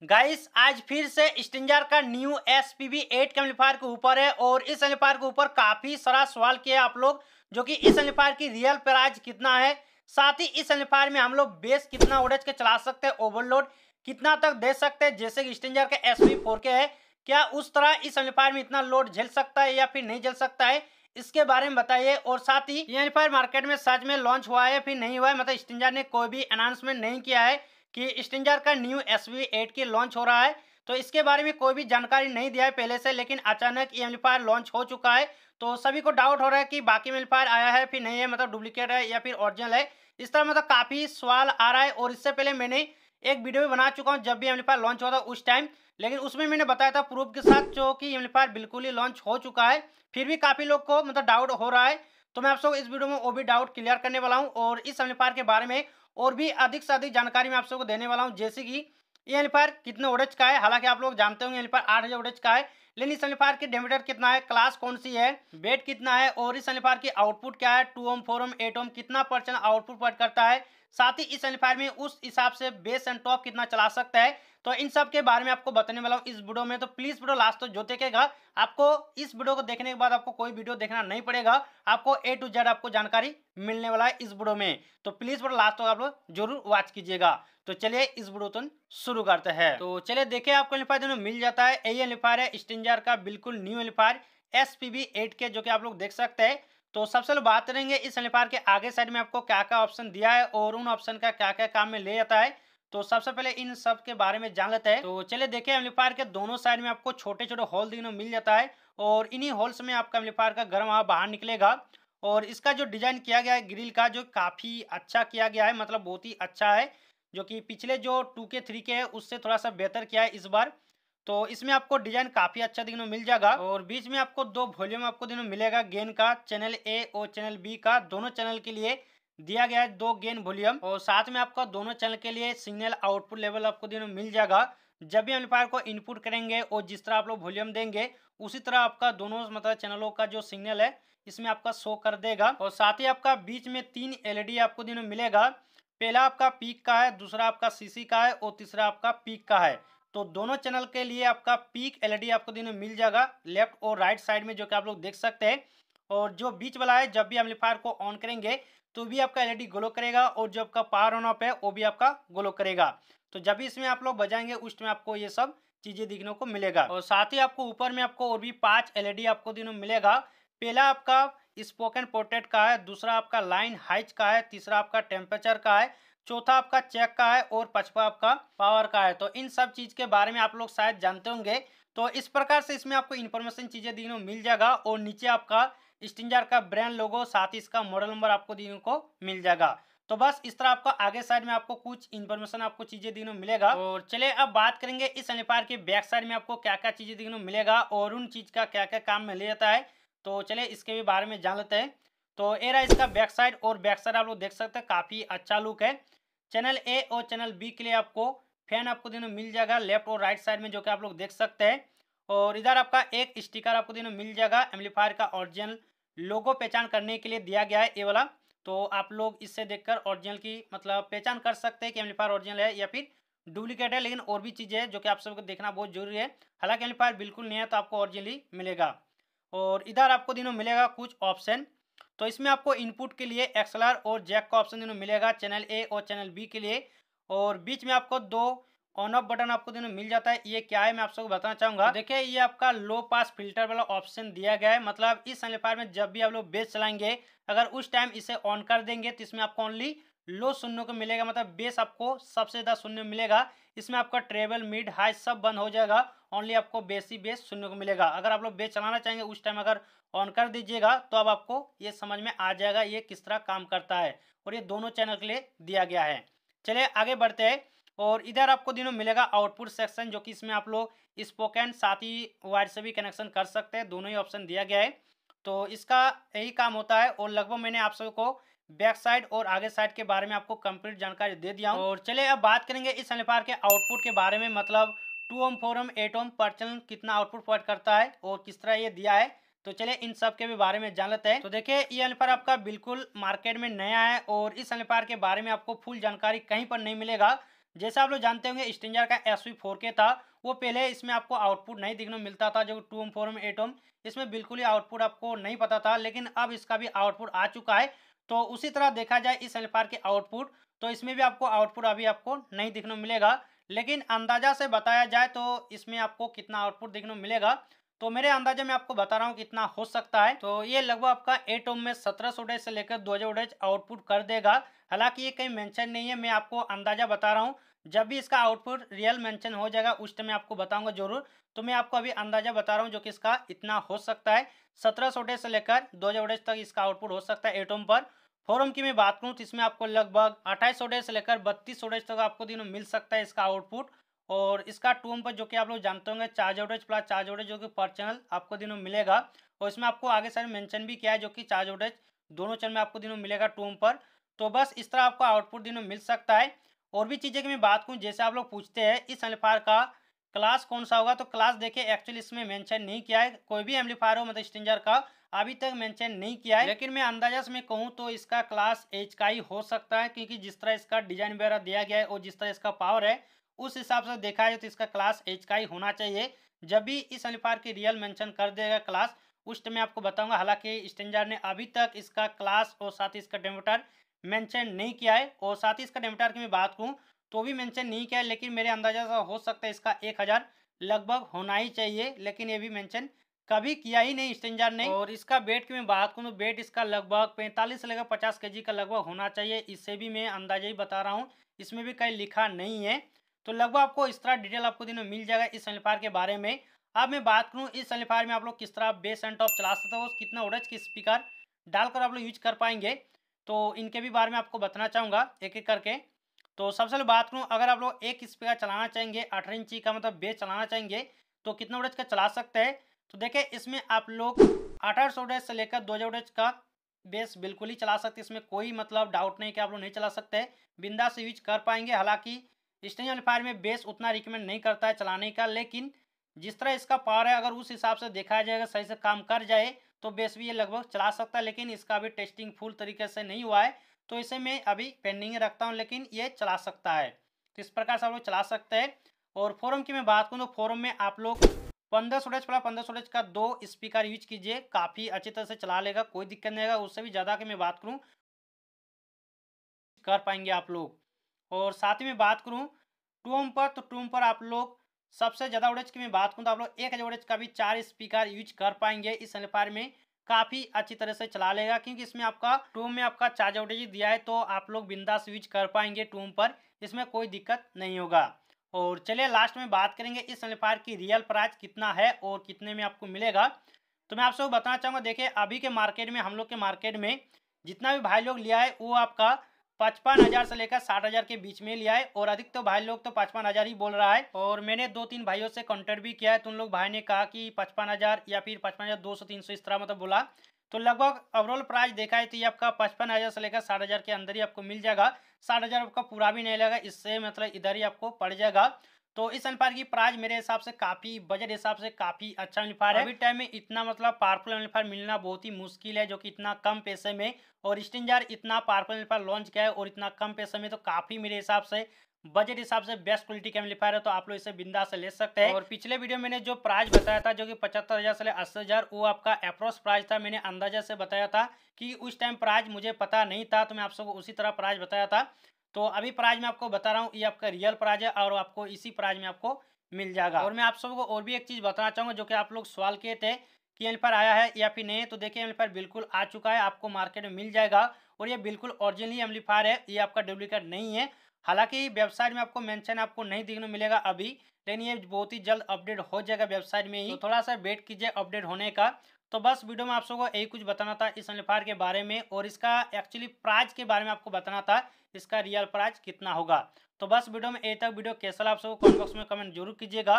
Guys आज फिर से स्टिंजर का न्यू SPV8 के एम्पलीफायर के ऊपर है और इस एम्पलीफायर के ऊपर काफी सारा सवाल किया आप लोग, जो कि इस एम्पलीफायर की रियल प्राइस कितना है, साथ ही इस एम्पलीफायर में हम लोग बेस कितना वोल्टेज के चला सकते हैं, ओवरलोड कितना तक दे सकते हैं। जैसे कि स्टिंजर का SV4K है, क्या उस तरह इस एम्पलीफायर में इतना लोड झेल सकता है या फिर नहीं झेल सकता है, इसके बारे में बताइए। और साथ ही ये एम्पलीफायर मार्केट में सच में लॉन्च हुआ है फिर नहीं हुआ है, मतलब स्टिंजर ने कोई भी अनाउंसमेंट नहीं किया है कि स्टिंजर का न्यू SV8 की लॉन्च हो रहा है, तो इसके बारे में कोई भी जानकारी नहीं दिया है पहले से। लेकिन अचानक ये एम्पलीफायर लॉन्च हो चुका है, तो सभी को डाउट हो रहा है कि बाकी एम्पलीफायर आया है फिर नहीं है, मतलब डुप्लीकेट है या फिर ओरिजिनल है। इस तरह मतलब काफी सवाल आ रहा है। और इससे पहले मैंने एक वीडियो भी बना चुका हूँ जब भी एम्पलीफायर लॉन्च हुआ था उस टाइम, लेकिन उसमें मैंने बताया था प्रूफ के साथ जो कि एम्पलीफायर बिल्कुल ही लॉन्च हो चुका है, फिर भी काफी लोग को मतलब डाउट हो रहा है। तो मैं आप सबको इस वीडियो में वो भी डाउट क्लियर करने वाला हूँ और इस एम्पलीफायर के बारे में और भी अधिक से अधिक जानकारी मैं आप सबको देने वाला हूं। जैसे कि ये एम्पलीफायर कितने वोल्टेज का है, हालांकि आप लोग जानते होंगे एम्पलीफायर 8000 वोल्टेज का है, लेकिन इस एम्पलीफायर की डेमीटर कितना है, क्लास कौन सी है, वेट कितना है, और इस एम्पलीफायर की आउटपुट क्या है, 2 ओम 4 ओम 8 ओम कितना % आउटपुट प्रोवाइड करता है, साथ ही इस एम्पलीफायर में उस हिसाब से बेस एंड टॉप कितना चला सकता है। तो इन सब के बारे में आपको बताने वाला हूँ इस वीडियो में, तो प्लीज वीडियो लास्ट तक जो देखेगा आपको इस वीडियो को देखने के बाद आपको कोई वीडियो देखना नहीं पड़ेगा, आपको A to Z आपको जानकारी मिलने वाला है इस वीडियो में। तो प्लीज वीडियो लास्ट तक आप लोग जरूर वॉच कीजिएगा। तो चलिए इस वीडियो तो शुरू करते हैं। तो चलिए देखिए आपको एम्पलीफायर दोनों मिल जाता है। यही एम्पलीफायर है स्टिंजर का बिल्कुल न्यू एम्पलीफायर SPV8 के, जो कि आप लोग देख सकते हैं। तो सबसे पहले बात करेंगे इस एम्पलीफायर के आगे साइड में आपको क्या क्या ऑप्शन दिया है और उन ऑप्शन का क्या क्या काम में ले जाता है। तो सबसे पहले इन सब के बारे में जान लेते हैं। तो चलिए देखिए एम्पलीफायर के दोनों साइड में आपको छोटे छोटे होल देखने को मिल जाता है और इन्हीं होल्स में आपका एम्पलीफायर का गर्म हवा बाहर निकलेगा। और इसका जो डिजाइन किया गया है ग्रिल का, जो काफी अच्छा किया गया है, मतलब बहुत ही अच्छा है, जो कि पिछले जो 2K 3K है उससे थोड़ा सा बेहतर किया है इस बार। तो इसमें आपको डिजाइन काफी अच्छा देखने को मिल जाएगा और बीच में आपको दो वॉल्यूम आपको देखने को मिलेगा गेन का, चैनल A और चैनल B का, दोनों चैनल के लिए दिया गया है दो गेन वॉल्यूम। और साथ में आपका दोनों चैनल के लिए सिग्नल आउटपुट लेवल आपको देखने को मिल जाएगा। जब भी एम्पलीफायर को इनपुट करेंगे और जिस तरह आप लोग वॉल्यूम देंगे उसी तरह आपका दोनों मतलब चैनलों का जो सिग्नल है इसमें आपका शो कर देगा। और साथ ही आपका बीच में 3 LED आपको देखने को मिलेगा। पहला आपका पीक का है, दूसरा आपका CC का है और तीसरा आपका पीक का है। तो दोनों चैनल के लिए आपका पीक LED आपको देखने को मिल जाएगा लेफ्ट और राइट साइड में, जो कि आप लोग देख सकते हैं। और जो बीच वाला है जब भी एम्पलीफायर को ऑन करेंगे तो भी आपका LED ग्लो करेगा और जो आपका पावर ऑन ऑफ है वो भी आपका ग्लो करेगा। तो जब भी इसमें आप लोग बजाएंगे उस टाइम आपको ये सब चीजें देखने को मिलेगा। और साथ ही आपको ऊपर में आपको और भी 5 LED आपको देखने को मिलेगा। पहला आपका स्पोकन पोर्ट्रेट का है, दूसरा आपका लाइन हाइट का है, तीसरा आपका टेम्परेचर का है, चौथा आपका चेक का है और पांचवा आपका पावर का है। तो इन सब चीज के बारे में आप लोग शायद जानते होंगे। तो इस प्रकार से इसमें आपको इन्फॉर्मेशन चीजें देखने को मिल जाएगा और नीचे आपका स्टिंजर का ब्रांड लोगो साथ ही इसका मॉडल नंबर आपको देखने को मिल जाएगा। तो बस इस तरह आपका आगे साइड में आपको कुछ इन्फॉर्मेशन आपको चीजें देखने को मिलेगा। और चलिए अब बात करेंगे इस एम्पलीफायर के बैक साइड में आपको क्या क्या चीजें देखने को मिलेगा और उन चीज का क्या क्या काम में ले जाता है। तो चलिए इसके भी बारे में जान लेते हैं। तो ये रहा इसका बैक साइड और बैक साइड आप लोग देख सकते हैं काफी अच्छा लुक है। चैनल A और चैनल B के लिए आपको फैन आपको देने मिल जाएगा लेफ्ट और राइट साइड में, जो कि आप लोग देख सकते हैं। और इधर आपका एक स्टिकर आपको देने मिल जाएगा एम्पलीफायर का ओरिजिनल लोगो पहचान करने के लिए दिया गया है ये वाला। तो आप लोग इससे देखकर ओरिजिनल की मतलब पहचान कर सकते हैं कि एम्पलीफायर ओरिजिनल है या फिर डुप्लीकेट है। लेकिन और भी चीज़ें हैं जो कि आप सबको देखना बहुत जरूरी है, हालांकि एम्पलीफायर बिल्कुल नहीं है तो आपको ओरिजिनली मिलेगा। और इधर आपको दिनों मिलेगा कुछ ऑप्शन। तो इसमें आपको इनपुट के लिए XLR और जैक का ऑप्शन दिनों मिलेगा चैनल A और चैनल B के लिए। और बीच में आपको दो ऑन ऑफ बटन आपको दिनों मिल जाता है। ये क्या है मैं आप सबको बताना चाहूंगा। तो देखिए ये आपका लो पास फिल्टर वाला ऑप्शन दिया गया है, मतलब इस एम्पलीफायर में जब भी आप लोग बेस चलाएंगे अगर उस टाइम इसे ऑन कर देंगे तो इसमें आपको ओनली लो सुनने को मिलेगा, मतलब बेस आपको सबसे ज्यादा सुनने को मिलेगा। इसमें आपका ट्रेवल मिड हाई सब बंद हो जाएगा, ओनली आपको बेस ही बेस सुनने को मिलेगा। अगर आप लोग बेस चलाना चाहेंगे उस टाइम अगर ऑन कर दीजिएगा तो अब आपको ये समझ में आ जाएगा ये किस तरह काम करता है। और ये दोनों चैनल के लिए दिया गया है। चलिए आगे बढ़ते हैं। और इधर आपको दिनों मिलेगा आउटपुट सेक्शन, जो कि इसमें आप लोग स्पोकन साथ ही वायर से भी कनेक्शन कर सकते हैं, दोनों ही ऑप्शन दिया गया है। तो इसका यही काम होता है। और लगभग मैंने आप सबको बैक साइड और आगे साइड के बारे में आपको कंप्लीट जानकारी दे दिया हूं। और चलिए अब बात करेंगे इस एम्पलीफायर के आउटपुट के बारे में, मतलब 2 ओम 4 ओम 8 ओम पर चैनल कितना आउटपुट प्रोवाइड करता है और किस तरह ये दिया है। तो चलिए इन सब के भी बारे में जान लेते हैं। तो देखिए ये एम्पलीफायर आपका बिल्कुल मार्केट में नया है और इस एम्पलीफायर के बारे में आपको फुल जानकारी कहीं पर नहीं मिलेगा। जैसे आप लोग जानते होंगे स्टिंजर का SV4K था, वो पहले इसमें आपको आउटपुट नहीं देखने को मिलता था, जो 2 ओम 4 ओम 8 ओम इसमें बिल्कुल ही आउटपुट आपको नहीं पता था, लेकिन अब इसका भी आउटपुट आ चुका है। तो उसी तरह देखा जाए इस एम्पलीफायर के आउटपुट, तो इसमें भी आपको आउटपुट अभी आपको नहीं देखने को मिलेगा, लेकिन अंदाजा से बताया जाए तो इसमें आपको कितना आउटपुट देखने को मिलेगा, तो मेरे अंदाजे में आपको बता रहा हूँ कितना हो सकता है। तो ये लगभग आपका 8 ओम में 1700 वोल्टेज से लेकर 2000 वोल्टेज आउटपुट कर देगा। हालांकि ये कहीं मेंशन नहीं है, मैं आपको अंदाजा बता रहा हूँ। जब भी इसका आउटपुट रियल मेंशन हो जाएगा उस टाइम मैं आपको बताऊंगा जरूर। तो मैं आपको अभी अंदाजा बता रहा हूँ जो कि इसका इतना हो सकता है, 1700 वोल्टेज से लेकर 2000 वोल्टेज तक इसका आउटपुट हो सकता है 8 ओम पर। 4 ओम की मैं बात करूँ तो इसमें आपको लगभग 28 वोल्टेज से लेकर 32 वोल्टेज तक आपको दिनों मिल सकता है इसका आउटपुट। और इसका 2 ओम पर जो कि आप लोग जानते होंगे charge voltage plus charge voltage जो कि पर चैनल आपको दिनों मिलेगा, और इसमें आपको आगे साइड मेंशन भी किया है जो कि चार्ज वोल्टेज दोनों चैनल में आपको दिनों मिलेगा 2 ओम पर। तो बस इस तरह आपको आउटपुट दिनों मिल सकता है। और भी चीज़ें की मैं बात करूँ, जैसे आप लोग पूछते हैं इस एम्पलीफायर का क्लास कौन सा होगा, तो क्लास देखिए एक्चुअली इसमें मेंशन नहीं किया है, कोई भी एम्पलीफायर हो मतलब स्टिंजर का अभी तक मेंशन नहीं किया है, लेकिन मैं अंदाजा से मैं कहूँ तो इसका क्लास एच का ही हो सकता है, क्योंकि जिस तरह इसका डिजाइन वगैरह दिया गया है और जिस तरह इसका पावर है उस हिसाब से देखा है तो इसका क्लास एच का ही होना चाहिए। जब भी इस एम्पलीफायर की रियल मेंशन कर देगा क्लास, उस टाइम मैं आपको बताऊंगा। हालांकि स्टिंजर ने अभी तक इसका क्लास और साथ ही इसका डेमोमीटर मेंशन नहीं किया है, और साथ ही इसका डेमोमीटर की मैं बात करूँ तो भी मेंशन नहीं किया है, लेकिन मेरे अंदाजा से हो सकता है इसका 1000 लगभग होना ही चाहिए, लेकिन ये भी मेंशन कभी किया ही नहीं स्टिंजर ने। और इसका वेट की मैं बात करूँ तो वेट इसका लगभग 45 से लेकर 50 केजी का लगभग होना चाहिए, इससे भी मैं अंदाजा ही बता रहा हूँ, इसमें भी कहीं लिखा नहीं है। तो लगभग आपको इस तरह डिटेल आपको दिनों मिल जाएगा इस एम्पलीफायर के बारे में। अब मैं बात करूँ इस एम्पलीफायर में आप लोग किस तरह बेस एंड टॉप चला सकते हो, कितना वोल्टेज की स्पीकर डालकर आप लोग यूज कर पाएंगे, तो इनके भी बारे में आपको बताना चाहूँगा एक एक करके। तो सबसे पहले बात करूँ, अगर आप लोग एक स्पीकर चलाना चाहेंगे 18 इंची का मतलब बेस चलाना चाहेंगे तो कितना वोल्टेज का चला सकते हैं, तो देखिए इसमें आप लोग 1800 वोल्टेज से लेकर 2000 वोल्टेज का बेस बिल्कुल ही चला सकते हैं, इसमें कोई मतलब डाउट नहीं कि आप लोग नहीं चला सकते, बिंदास यूज कर पाएंगे। हालांकि स्टेज एम्पलीफायर में बेस उतना रिकमेंड नहीं करता है चलाने का, लेकिन जिस तरह इसका पावर है अगर उस हिसाब से देखा जाएगा सही से काम कर जाए तो बेस भी ये लगभग चला सकता है, लेकिन इसका भी टेस्टिंग फुल तरीके से नहीं हुआ है, तो इसे मैं अभी पेंडिंग रखता हूँ, लेकिन ये चला सकता है। तो इस प्रकार से आप लोग चला सकते हैं। और फोरम की मैं बात करूँ तो फोरम में आप लोग 1500 वोल्टेज प्लस 1500 वोल्टेज का 2 स्पीकर यूज कीजिए, काफ़ी अच्छी तरह से चला लेगा, कोई दिक्कत नहीं आएगा। उससे भी ज़्यादा की मैं बात करूँ कर पाएंगे आप लोग। और साथ ही में बात करूँ 2 ओम पर, तो 2 ओम पर आप लोग सबसे ज़्यादा वोल्टेज की मैं बात करूँ तो आप लोग 1000 वोल्टेज का भी 4 स्पीकर यूज कर पाएंगे इस एम्पलीफायर में, काफ़ी अच्छी तरह से चला लेगा, क्योंकि इसमें आपका 2 ओम में आपका 4 वोल्टेज दिया है, तो आप लोग बिंदास यूज कर पाएंगे 2 ओम पर, इसमें कोई दिक्कत नहीं होगा। और चलिए लास्ट में बात करेंगे इस एम्पलीफायर की रियल प्राइस कितना है और कितने में आपको मिलेगा। तो मैं आप सबको बताना चाहूँगा, देखिए अभी के मार्केट में, हम लोग के मार्केट में जितना भी भाई लोग लिया है वो आपका 55,000 से लेकर 60,000 के बीच में लिया है, और अधिक तो भाई लोग तो 55,000 ही बोल रहा है। और मैंने 2-3 भाइयों से कॉन्टेक्ट भी किया है, तो उन लोग भाई ने कहा कि 55,000 या फिर 55,200-300 इस तरह मतलब बोला। तो लगभग ओवरऑल प्राइस देखा है तो ये आपका 55,000 से लेकर 60,000 के अंदर ही आपको मिल जाएगा। 60,000 आपका पूरा भी नहीं लगेगा, इससे मतलब इधर ही आपको पड़ जाएगा। तो इस एम्पलीफायर की प्राइस मेरे हिसाब से काफ़ी बजट हिसाब से काफ़ी अच्छा एम्पलीफायर है। अभी टाइम में इतना मतलब पावरफुल एम्पलीफायर मिलना बहुत ही मुश्किल है, जो कि इतना कम पैसे में, और स्टिंजर इतना पावरफुल एम्पलीफायर लॉन्च किया है और इतना कम पैसे में, तो काफ़ी मेरे हिसाब से बजट हिसाब से बेस्ट क्वालिटी का एम्पलीफायर है, तो आप लोग इसे बिंदास से ले सकते हैं। और पिछले वीडियो में मैंने जो प्राइस बताया था जो कि 75,000 से 80,000, वो आपका अप्रोक्स प्राइस था, मैंने अंदाजा से बताया था कि उस टाइम प्राइस मुझे पता नहीं था, तो मैं आप सबको उसी तरह प्राइस बताया था। तो अभी प्राइस मैं आपको बता रहा हूँ, ये आपका रियल प्राइस है और आपको इसी प्राइस में आपको मिल जाएगा। और मैं आप सबको और भी एक चीज़ बताना चाहूँगा, जो कि आप लोग सवाल किए थे कि एम्पलीफायर आया है या फिर नहीं है, तो देखिए एम्पलीफायर बिल्कुल आ चुका है, आपको मार्केट में मिल जाएगा, और ये बिल्कुल ओरिजिनली एम्पलीफायर है, ये आपका डुप्लीकेट नहीं है। हालांकि वेबसाइट में आपको मेंशन आपको नहीं देखने मिलेगा अभी, लेकिन ये बहुत ही जल्द अपडेट हो जाएगा वेबसाइट में ही, तो थोड़ा सा वेट कीजिए अपडेट होने का। तो बस वीडियो में आप सबको यही कुछ बताना था इस एम्पलीफायर के बारे में, और इसका एक्चुअली प्राइस के बारे में आपको बताना था, इसका रियल प्राइस कितना होगा। तो बस वीडियो में ए तक। वीडियो कैसा लगा आप सबको कमेंट बॉक्स में कमेंट जरूर कीजिएगा।